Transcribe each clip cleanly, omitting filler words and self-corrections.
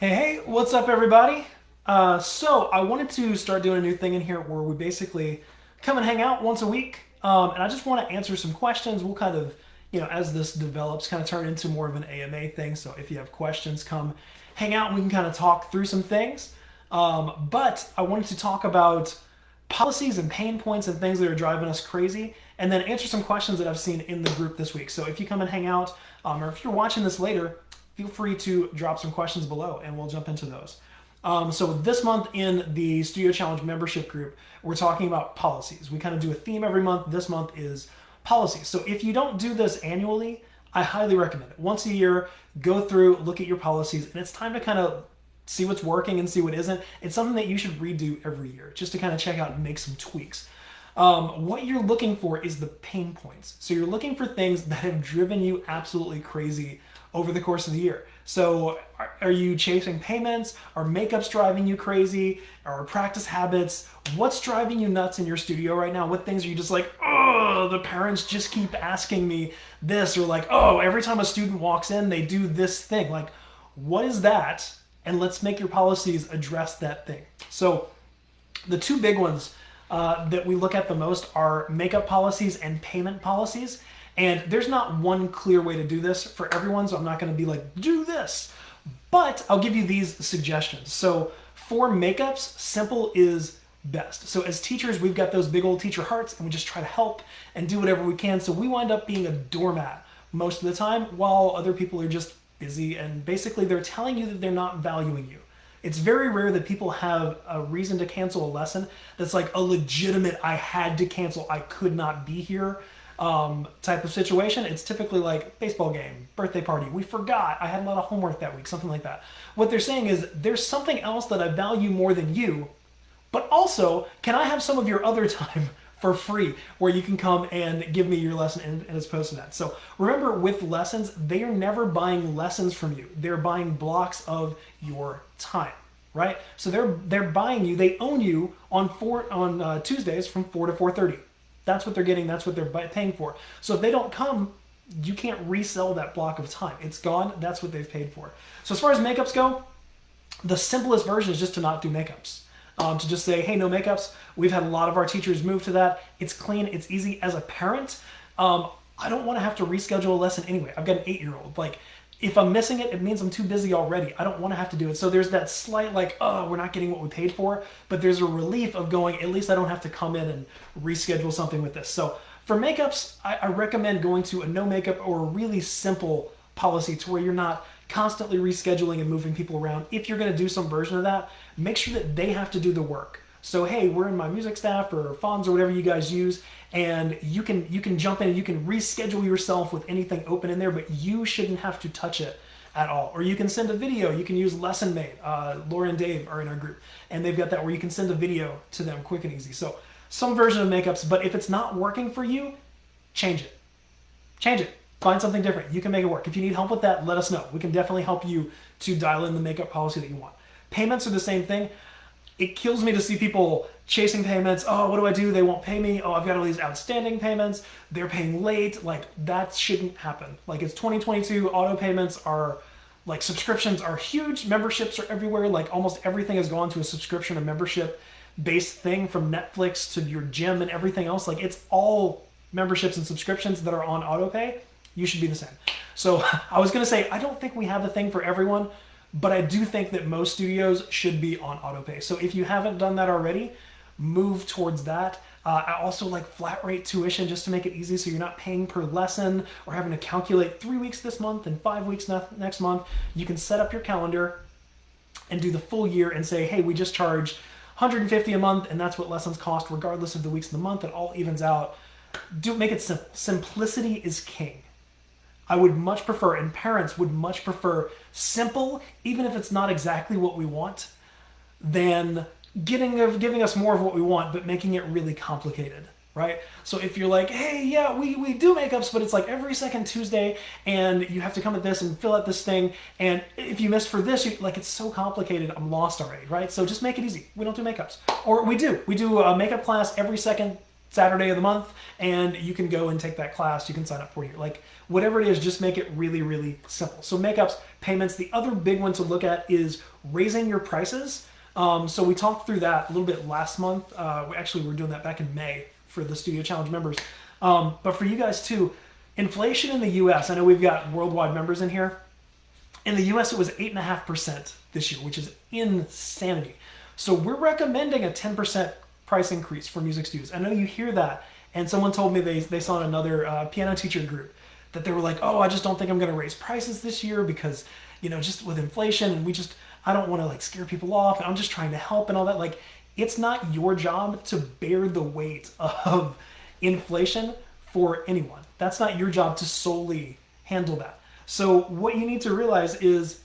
Hey, what's up, everybody? So I wanted to start doing a new thing in here where we basically come and hang out once a week, and I just want to answer some questions. We'll kind of, as this develops, kind of turn into more of an AMA thing. So if you have questions, come hang out and we can kind of talk through some things. But I wanted to talk about policies and pain points and things that are driving us crazy, and then answer some questions that I've seen in the group this week. So if you come and hang out, or if you're watching this later, feel free to drop some questions below and we'll jump into those. So this month in the Studio Challenge membership group, we're talking about policies. We kind of do a theme every month. This month is policies. So if you don't do this annually, I highly recommend it. Once a year, go through, look at your policies, and it's time to kind of see what's working and see what isn't. It's something that you should redo every year just to kind of check out and make some tweaks. What you're looking for is the pain points. So you're looking for things that have driven you absolutely crazy over the course of the year. So are you chasing payments? Are makeups driving you crazy? Are practice habits? What's driving you nuts in your studio right now? What things are you just like, oh, the parents just keep asking me this, or like, oh, every time a student walks in, they do this thing. Like, what is that? And let's make your policies address that thing. So the two big ones that we look at the most are makeup policies and payment policies. And there's not one clear way to do this for everyone, so I'm not going to be like, do this. But I'll give you these suggestions. So for makeups, simple is best. So as teachers, we've got those big old teacher hearts, and we just try to help and do whatever we can. So we wind up being a doormat most of the time, while other people are just busy, and basically they're telling you that they're not valuing you. It's very rare that people have a reason to cancel a lesson that's like a legitimate, I had to cancel, I could not be here type of situation. It's typically like baseball game, birthday party, we forgot, I had a lot of homework that week, something like that. What they're saying is there's something else that I value more than you, but also, can I have some of your other time for free where you can come and give me your lesson and as opposed to that? So remember, with lessons, they are never buying lessons from you. They're buying blocks of your time, right? So they're buying you, they own you on Tuesdays from 4 to 4:30. That's what they're getting, that's what they're paying for. So if they don't come, you can't resell that block of time. It's gone, that's what they've paid for. So as far as makeups go, the simplest version is just to not do makeups. To just say, hey, no makeups. We've had a lot of our teachers move to that. It's clean, it's easy. As a parent, I don't want to have to reschedule a lesson anyway. I've got an 8-year-old. Like, if I'm missing it, it means I'm too busy already. I don't want to have to do it. So there's that slight like, oh, we're not getting what we paid for, but there's a relief of going, at least I don't have to come in and reschedule something with this. So for makeups, I recommend going to a no makeup or a really simple policy to where you're not constantly rescheduling and moving people around. If you're going to do some version of that, make sure that they have to do the work. So hey, we're in my music staff or Fonz or whatever you guys use, and you can jump in and you can reschedule yourself with anything open in there, but you shouldn't have to touch it at all. Or you can send a video. You can use Lesson Mate. Laura and Dave are in our group, and they've got that where you can send a video to them quick and easy. So some version of makeups, but if it's not working for you, change it. Change it. Find something different. You can make it work. If you need help with that, let us know. We can definitely help you to dial in the makeup policy that you want. Payments are the same thing. It kills me to see people chasing payments. Oh, what do I do? They won't pay me. Oh, I've got all these outstanding payments. They're paying late. Like, that shouldn't happen. Like, it's 2022. Auto payments are, like, subscriptions are huge. Memberships are everywhere. Like, almost everything has gone to a subscription or membership based thing, from Netflix to your gym and everything else. Like, it's all memberships and subscriptions that are on auto pay. You should be the same. So I was going to say, I don't think we have a thing for everyone, but I do think that most studios should be on autopay. So if you haven't done that already, move towards that. I also like flat rate tuition just to make it easy, so you're not paying per lesson or having to calculate 3 weeks this month and 5 weeks next month. You can set up your calendar and do the full year and say, hey, we just charge $150 a month, and that's what lessons cost regardless of the weeks in the month. It all evens out. Make it simple. Simplicity is king. I would much prefer, and parents would much prefer, simple, even if it's not exactly what we want, than giving us more of what we want, but making it really complicated, right? So if you're like, hey, yeah, we do makeups, but it's like every second Tuesday, and you have to come at this and fill out this thing, and if you miss for this, like, it's so complicated, I'm lost already, right? So just make it easy. We don't do makeups. Or we do a makeup class every second Saturday of the month, and you can go and take that class. You can sign up for it. Like whatever it is, just make it really, really simple. So makeups, payments. The other big one to look at is raising your prices. So we talked through that a little bit last month. We were doing that back in May for the Studio Challenge members. But for you guys too, inflation in the U.S. I know we've got worldwide members in here. In the U.S., it was 8.5% this year, which is insanity. So we're recommending a 10% price increase for music studios. I know you hear that, and someone told me they saw in another piano teacher group that they were like, oh, I just don't think I'm going to raise prices this year because, just with inflation, and I don't want to like scare people off, and I'm just trying to help and all that. Like, it's not your job to bear the weight of inflation for anyone. That's not your job to solely handle that. So what you need to realize is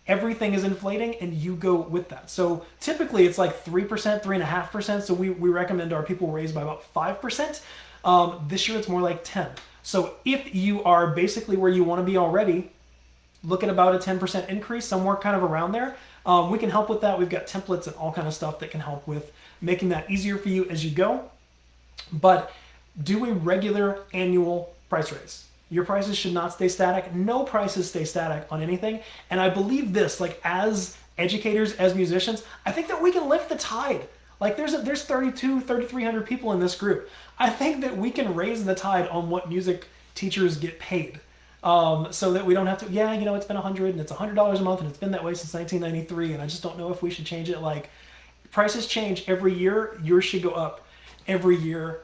everything is inflating and you go with that. So typically it's like 3%, 3.5%. So we recommend our people raise by about 5%. This year it's more like 10. So if you are basically where you want to be already, look at about a 10% increase, somewhere kind of around there. We can help with that. We've got templates and all kind of stuff that can help with making that easier for you as you go. But do a regular annual price raise. Your prices should not stay static. No prices stay static on anything. And I believe this, like as educators, as musicians, I think that we can lift the tide. Like there's 3,300 people in this group. I think that we can raise the tide on what music teachers get paid. So that we don't have to, it's been $100 and it's $100 a month and it's been that way since 1993. And I just don't know if we should change it. Like prices change every year. Yours should go up every year.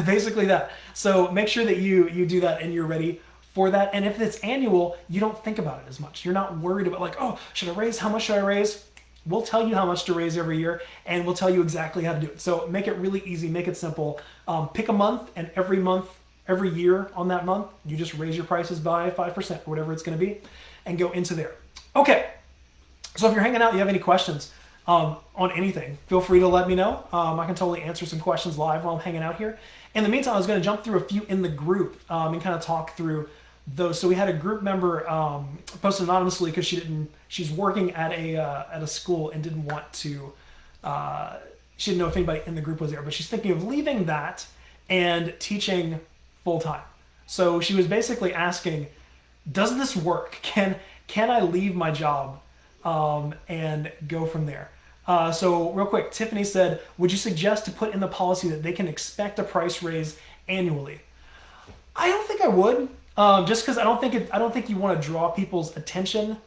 Basically that. So make sure that you do that and you're ready for that. And if it's annual, you don't think about it as much. You're not worried about like, oh, should I raise? How much should I raise? We'll tell you how much to raise every year and we'll tell you exactly how to do it. So make it really easy, make it simple. Pick a month, and every year on that month, you just raise your prices by 5% or whatever it's going to be and go into there. Okay. So if you're hanging out, you have any questions on anything, feel free to let me know. I can totally answer some questions live while I'm hanging out here. In the meantime, I was going to jump through a few in the group and kind of talk through those. So we had a group member posted anonymously because she's working at a school and didn't want to, she didn't know if anybody in the group was there, but she's thinking of leaving that and teaching full time. So she was basically asking, does this work? Can I leave my job and go from there? So real quick, Tiffany said, would you suggest to put in the policy that they can expect a price raise annually? I don't think I would, just because I don't think you want to draw people's attention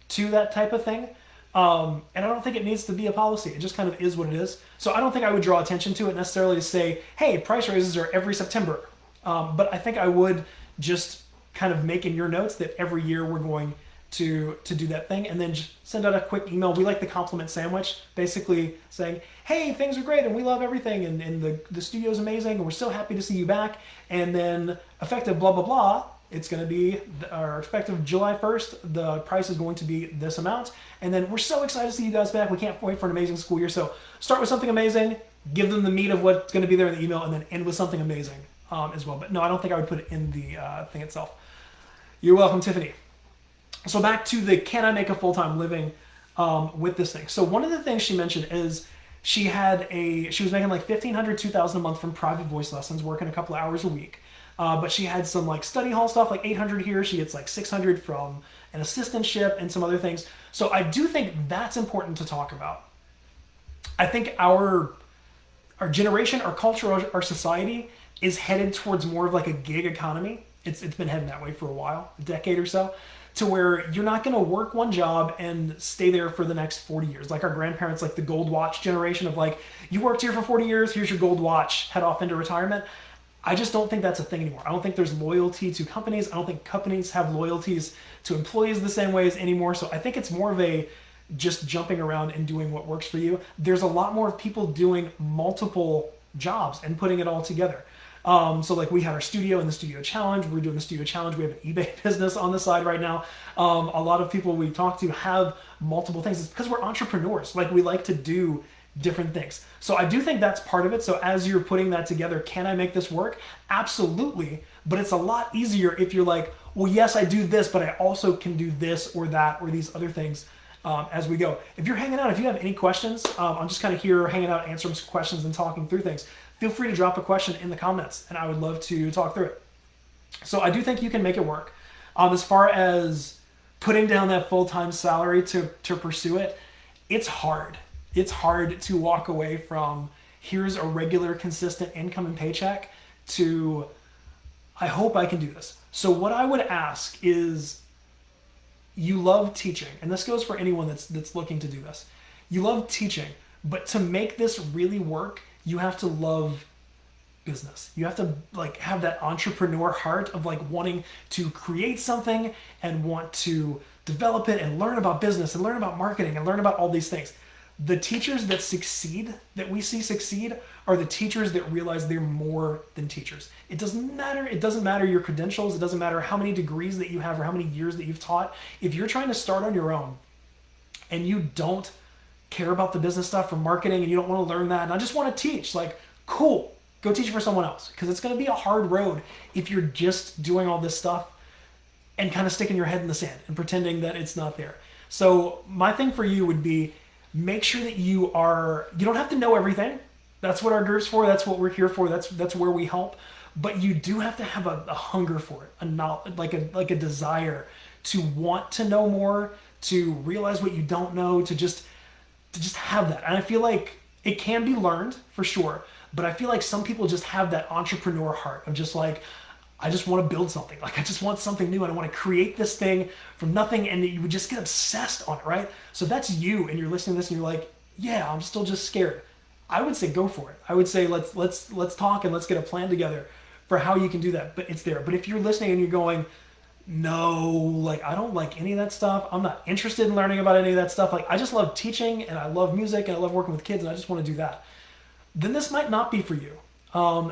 to that type of thing. And I don't think it needs to be a policy. It just kind of is what it is. So I don't think I would draw attention to it necessarily to say, hey, price raises are every September. But I think I would just kind of make in your notes that every year we're going to do that thing, and then just send out a quick email. We like the compliment sandwich, basically saying, hey, things are great and we love everything and the studio's amazing and we're so happy to see you back. And then effective blah, blah, blah, it's going to be our effective July 1st, the price is going to be this amount. And then we're so excited to see you guys back. We can't wait for an amazing school year. So start with something amazing, give them the meat of what's going to be there in the email, and then end with something amazing as well. But no, I don't think I would put it in the thing itself. You're welcome, Tiffany. So back to the can I make a full-time living with this thing. So one of the things she mentioned is she was making like $1,500, $2,000 a month from private voice lessons, working a couple of hours a week. But she had some like study hall stuff, like $800 here. She gets like $600 from an assistantship and some other things. So I do think that's important to talk about. I think our generation, our culture, our society is headed towards more of like a gig economy. It's been heading that way for a while, a decade or so, to where you're not going to work one job and stay there for the next 40 years. Like our grandparents, like the gold watch generation of like, you worked here for 40 years, here's your gold watch, head off into retirement. I just don't think that's a thing anymore. I don't think there's loyalty to companies. I don't think companies have loyalties to employees the same ways anymore. So I think it's more of a just jumping around and doing what works for you. There's a lot more people doing multiple jobs and putting it all together. So like we had our studio and the Studio Challenge. We're doing the Studio Challenge. We have an eBay business on the side right now. A lot of people we talk to have multiple things. It's because we're entrepreneurs. Like we like to do different things. So I do think that's part of it. So as you're putting that together, can I make this work? Absolutely. But it's a lot easier if you're like, well, yes, I do this, but I also can do this or that or these other things as we go. If you're hanging out, if you have any questions, I'm just kind of here hanging out, answering some questions and talking through things. Feel free to drop a question in the comments, and I would love to talk through it. So I do think you can make it work. As far as putting down that full-time salary to pursue it, it's hard. It's hard to walk away from here's a regular, consistent income and paycheck to I hope I can do this. So what I would ask is you love teaching, and this goes for anyone that's looking to do this. You love teaching, but to make this really work, you have to love business. You have to like have that entrepreneur heart of like wanting to create something and want to develop it and learn about business and learn about marketing and learn about all these things. The teachers that succeed, that we see succeed, are the teachers that realize they're more than teachers. It doesn't matter. It doesn't matter your credentials. It doesn't matter how many degrees that you have or how many years that you've taught. If you're trying to start on your own and you don't care about the business stuff or marketing and you don't want to learn that and I just want to teach, like, cool, go teach for someone else, because it's going to be a hard road if you're just doing all this stuff and kind of sticking your head in the sand and pretending that it's not there. So my thing for you would be make sure that you don't have to know everything. That's what our group's for. That's what we're here for. That's where we help. But you do have to have a hunger for it, like a desire to want to know more, to realize what you don't know, to just have that. And I feel like it can be learned for sure, but I feel like some people just have that entrepreneur heart of just like, I just want to build something. Like I just want something new and I want to create this thing from nothing, and you would just get obsessed on it, right? So that's you, and you're listening to this and you're like, yeah, I'm still just scared. I would say go for it. I would say let's talk and let's get a plan together for how you can do that. But it's there. But if you're listening and you're going, no, like I don't like any of that stuff. I'm not interested in learning about any of that stuff. Like I just love teaching and I love music and I love working with kids and I just want to do that. Then this might not be for you.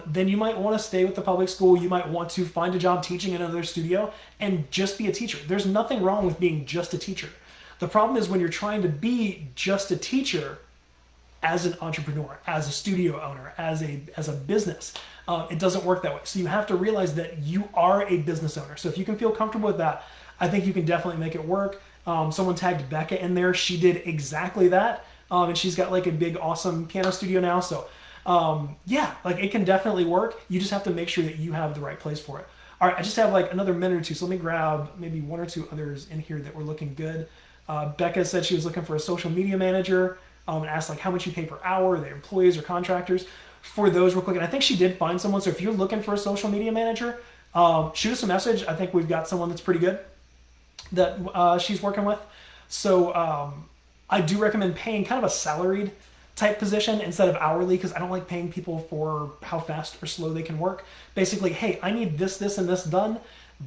Then you might want to stay with the public school. You might want to find a job teaching in another studio and just be a teacher. There's nothing wrong with being just a teacher. The problem is when you're trying to be just a teacher as an entrepreneur, as a studio owner, as a business. It doesn't work that way. So you have to realize that you are a business owner. So if you can feel comfortable with that, I think you can definitely make it work. Someone tagged Becca in there. She did exactly that. And she's got like a big, awesome piano studio now. So yeah, like it can definitely work. You just have to make sure that you have the right place for it. All right, I just have like another minute or two. So let me grab maybe one or two others in here that were looking good. Becca said she was looking for a social media manager. And asked like how much you pay per hour, they're employees or contractors. For those real quick, and I think she did find someone. So if you're looking for a social media manager, shoot us a message. I think we've got someone that's pretty good that she's working with. So I do recommend paying kind of a salaried type position instead of hourly, because I don't like paying people for how fast or slow they can work. Basically, hey, I need this, and this done.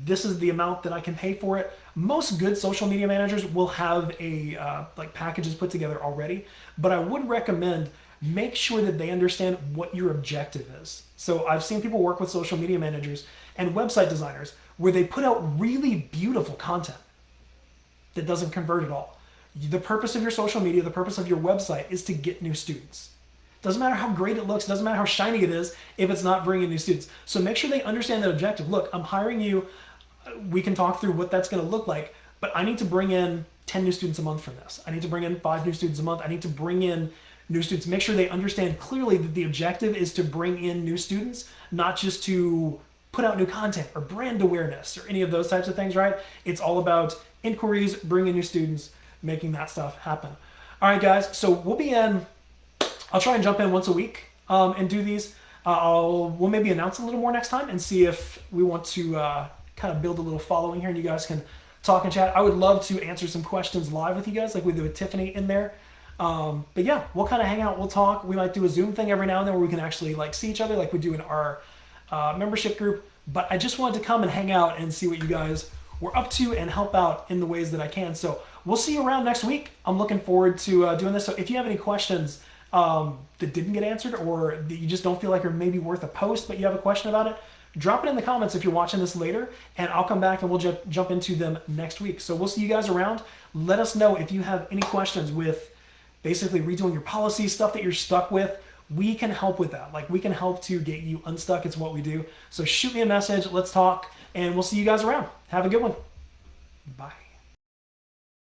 This is the amount that I can pay for it. Most good social media managers will have a like packages put together already, but I would recommend make sure that they understand what your objective is. So I've seen people work with social media managers and website designers where they put out really beautiful content that doesn't convert at all. The purpose of your social media, the purpose of your website is to get new students. Doesn't matter how great it looks, doesn't matter how shiny it is if it's not bringing new students. So make sure they understand that objective. Look, I'm hiring you. We can talk through what that's going to look like, but I need to bring in 10 new students a month from this. I need to bring in 5 new students a month. I need to bring in new students. Make sure they understand clearly that the objective is to bring in new students, not just to put out new content or brand awareness or any of those types of things, right? It's all about inquiries, bringing new students, making that stuff happen. All right, guys, so we'll be in, I'll try and jump in once a week and do these. We'll maybe announce a little more next time and see if we want to kind of build a little following here and you guys can talk and chat. I would love to answer some questions live with you guys like we did with Tiffany in there. But yeah, we'll kind of hang out, we'll talk. We might do a Zoom thing every now and then where we can actually like see each other like we do in our membership group. But I just wanted to come and hang out and see what you guys were up to and help out in the ways that I can. So we'll see you around next week. I'm looking forward to doing this. So if you have any questions that didn't get answered or that you just don't feel like are maybe worth a post, but you have a question about it, drop it in the comments if you're watching this later, and I'll come back and we'll jump into them next week. So we'll see you guys around. Let us know if you have any questions with basically redoing your policy, stuff that you're stuck with. We can help with that. Like we can help to get you unstuck. It's what we do. So shoot me a message. Let's talk, and we'll see you guys around. Have a good one. Bye.